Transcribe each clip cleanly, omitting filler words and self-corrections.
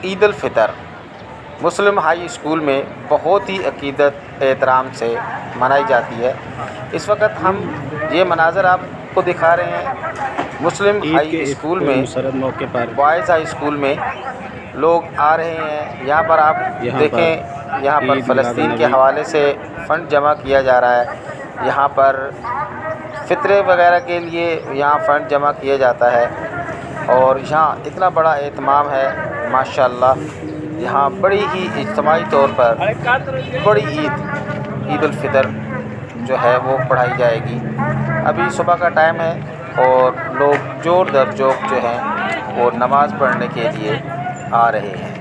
عید الفطر مسلم high school میں بہت ہی عقیدت احترام سے منائی جاتی ہے۔ اس وقت ہم یہ مناظر آپ کو دکھا رہے ہیں مسلم عید ہائی کے اس اسکول میں، مسرت موقع پر بوائز ہائی اسکول میں لوگ آ رہے ہیں۔ یہاں پر آپ یہاں پر دیکھیں، یہاں پر عید میلاد فلسطین کے النبی حوالے سے فنڈ جمع کیا جا رہا ہے۔ یہاں پر فطرے وغیرہ کے لیے یہاں فنڈ جمع کیا جاتا ہے، اور یہاں اتنا بڑا اہتمام ہے ماشاءاللہ۔ یہاں بڑی ہی اجتماعی طور پر بڑی عید الفطر جو ہے وہ پڑھائی جائے گی۔ ابھی صبح کا ٹائم ہے اور لوگ جوڑ در جوق جو ہیں وہ نماز پڑھنے کے لیے آ رہے ہیں۔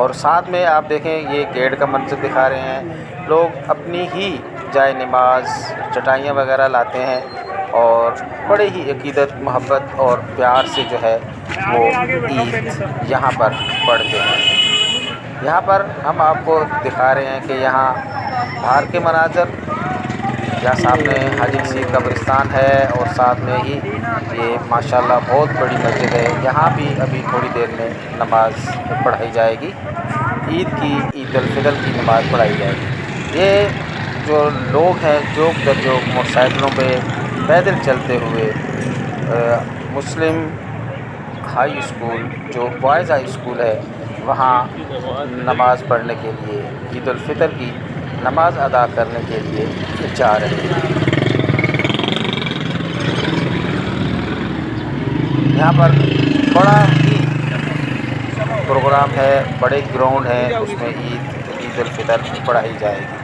اور ساتھ میں آپ دیکھیں یہ گیٹ کا منظر دکھا رہے ہیں، لوگ اپنی ہی جائے نماز چٹائیاں وغیرہ لاتے ہیں اور بڑے ہی عقیدت محبت اور پیار سے جو ہے وہ عید یہاں پر پڑھتے ہیں۔ یہاں پر ہم آپ کو دکھا رہے ہیں کہ یہاں باہر کے مناظر، یہاں سامنے حاجی مسیح قبرستان ہے اور ساتھ میں ہی یہ ماشاءاللہ بہت بڑی مسجد ہے۔ یہاں بھی ابھی تھوڑی دیر میں نماز پڑھائی جائے گی، عید الفطر کی نماز پڑھائی جائے گی۔ یہ جو لوگ ہیں جوک در جوک موٹر سائیکلوں پہ پیدل چلتے ہوئے مسلم ہائی اسکول جو بوائز ہائی اسکول ہے وہاں نماز پڑھنے کے لیے، عید الفطر کی نماز ادا کرنے کے لیے جا رہے ہیں۔ یہاں پر بڑا ہی پروگرام ہے، بڑے گراؤنڈ ہیں، اس میں عید الفطر پڑھائی جائے گی۔